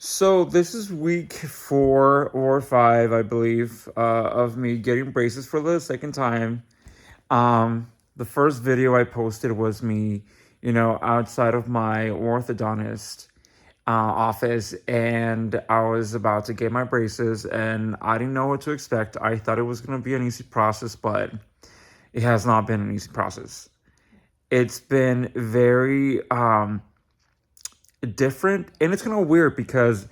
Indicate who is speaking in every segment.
Speaker 1: So this is week 4 or 5, I believe, of me getting braces for the second time. The first video I posted was me, outside of my orthodontist office, and I was about to get my braces, and I didn't know what to expect. I thought it was going to be an easy process, but it has not been an easy process. It's been very different, and it's kind of weird because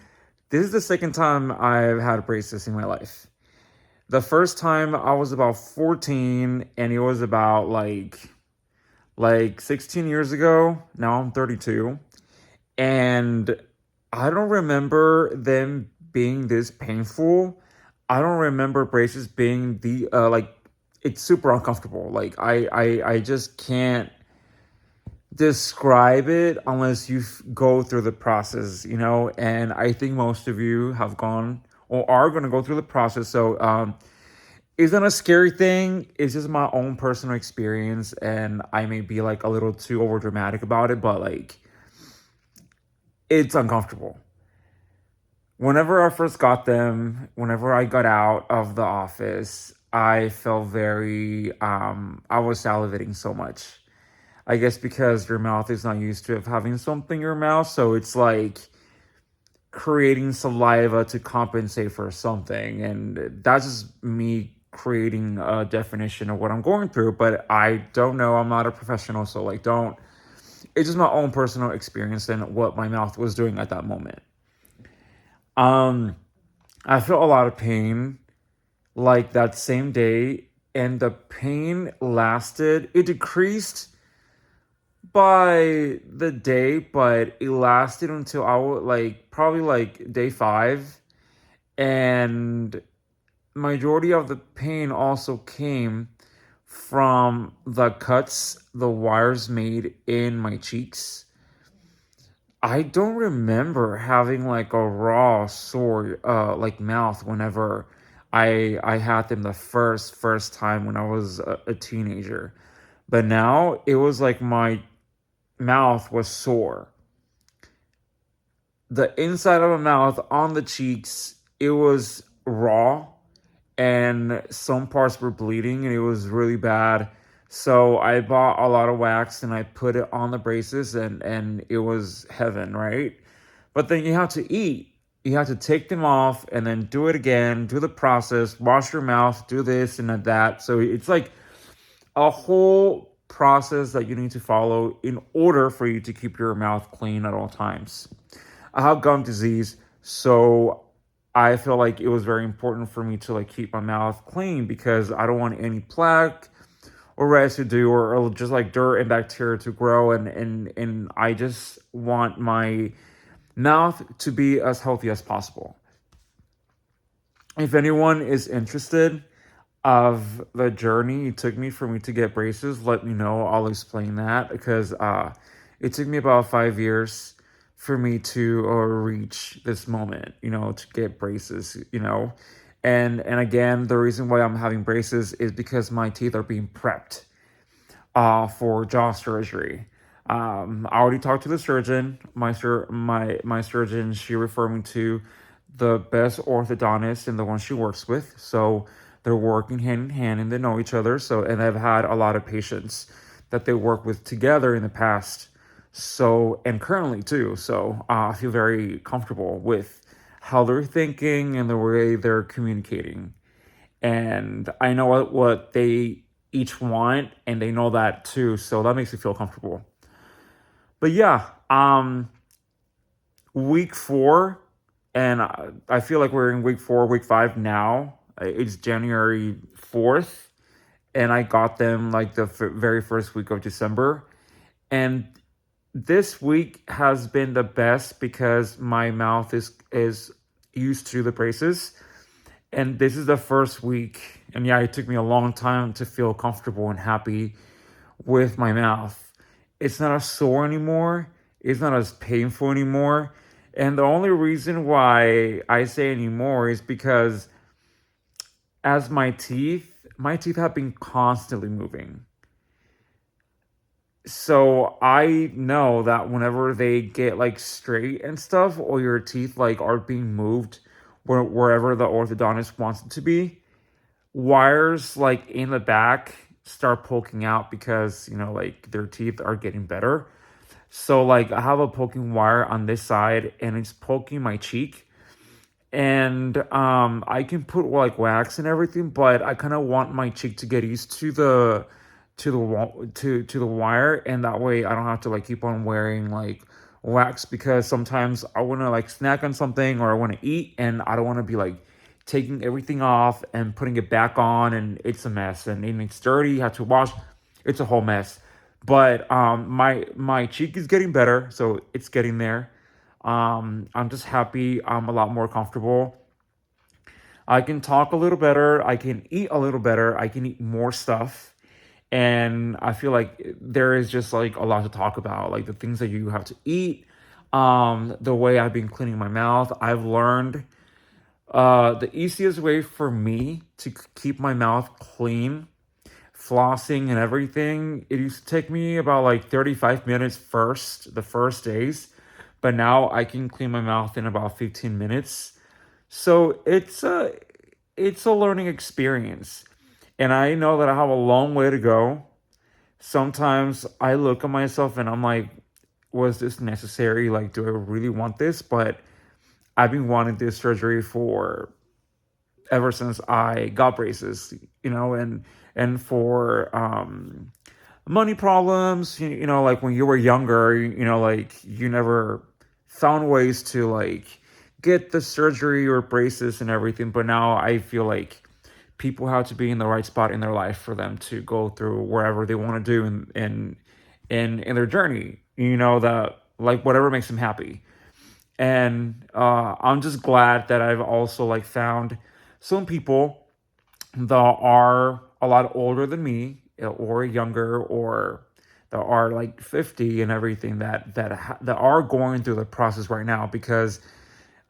Speaker 1: this is the second time I've had braces in my life. The first time I was about 14, and it was about like 16 years ago. Now I'm 32, and I don't remember them being this painful. I don't remember braces being the it's super uncomfortable. Like I just can't describe it unless you go through the process, and I think most of you have gone or are going to go through the process. So it's not a scary thing. It's just my own personal experience, and I may be like a little too over dramatic about it, but like it's uncomfortable. Whenever I first got them, whenever I got out of the office, I felt very I was salivating so much. I guess because your mouth is not used to having something in your mouth, so it's like creating saliva to compensate for something, and that's just me creating a definition of what I'm going through. But I don't know. I'm not a professional, so like, don't. It's just my own personal experience and what my mouth was doing at that moment. Um, I felt a lot of pain like that same day, and the pain lasted. It decreased by the day, but it lasted until I was like probably like day 5, and majority of the pain also came from the cuts the wires made in my cheeks. I don't remember having like a raw sore like mouth whenever I had them the first time when I was a teenager. But now it was like my mouth was sore. The inside of my mouth on the cheeks, it was raw, and some parts were bleeding, and it was really bad. So I bought a lot of wax and I put it on the braces, and it was heaven, right? But then you have to eat. You have to take them off and then do it again, do the process, wash your mouth, do this and that. So it's like a whole process that you need to follow in order for you to keep your mouth clean at all times. I have gum disease, so I feel like it was very important for me to like keep my mouth clean because I don't want any plaque or residue or just like dirt and bacteria to grow, and I just want my mouth to be as healthy as possible. If anyone is interested of the journey it took me for me to get braces, let me know. I'll explain that because it took me about 5 years for me to reach this moment, to get braces, and again, the reason why I'm having braces is because my teeth are being prepped for jaw surgery. I already talked to the surgeon. My surgeon, she referred me to the best orthodontist and the one she works with. So they're working hand in hand and they know each other. So, and I've had a lot of patients that they work with together in the past. So, and currently too. So I feel very comfortable with how they're thinking and the way they're communicating. And I know what they each want, and they know that too. So that makes me feel comfortable. But yeah, week 4, and I feel like we're in week 4, week 5 now. It's January 4th, and I got them like the very first week of December. And this week has been the best because my mouth is used to the braces, and this is the first week. And yeah, it took me a long time to feel comfortable and happy with my mouth. It's not as sore anymore. It's not as painful anymore. And the only reason why I say anymore is because as my teeth have been constantly moving. So I know that whenever they get like straight and stuff, or your teeth like are being moved wherever the orthodontist wants it to be, wires like in the back start poking out because like their teeth are getting better. So like I have a poking wire on this side and it's poking my cheek, and I can put like wax and everything, but I kind of want my cheek to get used to the to the wire, and that way I don't have to like keep on wearing like wax, because sometimes I want to like snack on something or I want to eat and I don't want to be like taking everything off and putting it back on, and it's a mess, and it's dirty, you have to wash. It's a whole mess. But my cheek is getting better, so it's getting there. I'm just happy. I'm a lot more comfortable. I can talk a little better. I can eat a little better. I can eat more stuff. And I feel like there is just like a lot to talk about, like the things that you have to eat, the way I've been cleaning my mouth. I've learned the easiest way for me to keep my mouth clean, flossing and everything. It used to take me about like 35 minutes the first days, but now I can clean my mouth in about 15 minutes. So it's a learning experience. And I know that I have a long way to go. Sometimes I look at myself and I'm like, was this necessary? Like, do I really want this? But I've been wanting this surgery for ever since I got braces, and for money problems, like when you were younger, like you never found ways to like get the surgery or braces and everything. But now I feel like people have to be in the right spot in their life for them to go through wherever they want to do in their journey. That like whatever makes them happy. And I'm just glad that I've also like found some people that are a lot older than me, or younger, or that are like 50 and everything, that are going through the process right now. Because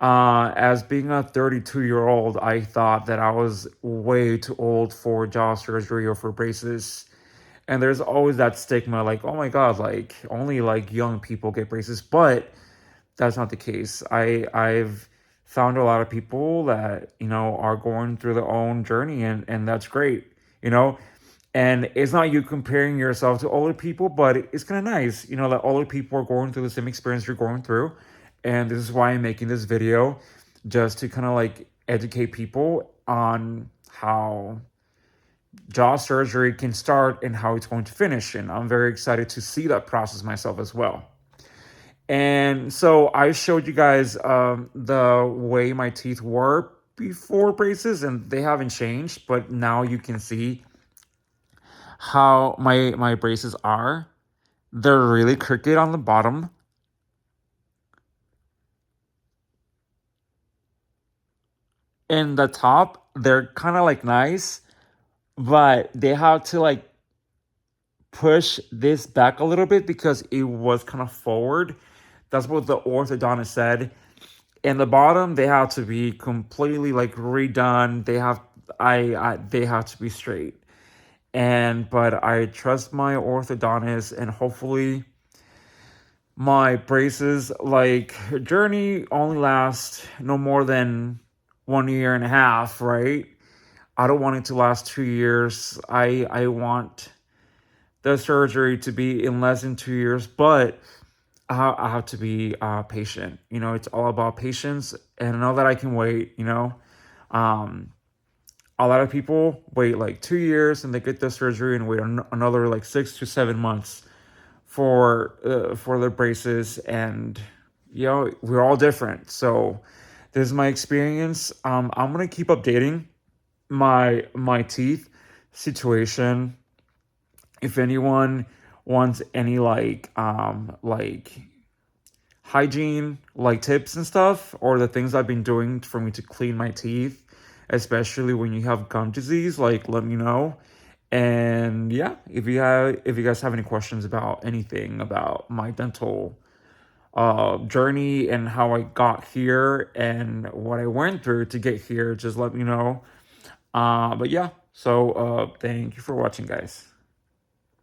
Speaker 1: as being a 32-year-old, I thought that I was way too old for jaw surgery or for braces. And there's always that stigma, like, oh my God, like only like young people get braces. But that's not the case. I've found a lot of people that are going through their own journey, and that's great. you know and it's not you comparing yourself to older people, but it's kind of nice, that older people are going through the same experience you're going through. And this is why I'm making this video, just to kind of like educate people on how jaw surgery can start and how it's going to finish. And I'm very excited to see that process myself as well. And so I showed you guys the way my teeth were before braces, and they haven't changed. But now you can see how my braces are. They're really crooked on the bottom. In the top, they're kind of like nice, but they have to like push this back a little bit because it was kind of forward. That's what the orthodontist said. In the bottom, they have to be completely like redone. They have to be straight. But I trust my orthodontist, and hopefully my braces like journey only lasts no more than 1 year and a half, right? I don't want it to last 2 years. I want the surgery to be in less than 2 years, but I have to be patient. It's all about patience, and I know that I can wait. Um, a lot of people wait like 2 years and they get the surgery and wait another like 6 to 7 months for their braces. And we're all different. So this is my experience. I'm gonna keep updating my teeth situation. If anyone wants any like hygiene like tips and stuff, or the things I've been doing for me to clean my teeth, especially when you have gum disease, like let me know. And yeah, if you guys have any questions about anything about my dental journey and how I got here and what I went through to get here, just let me know. But yeah, so thank you for watching, guys.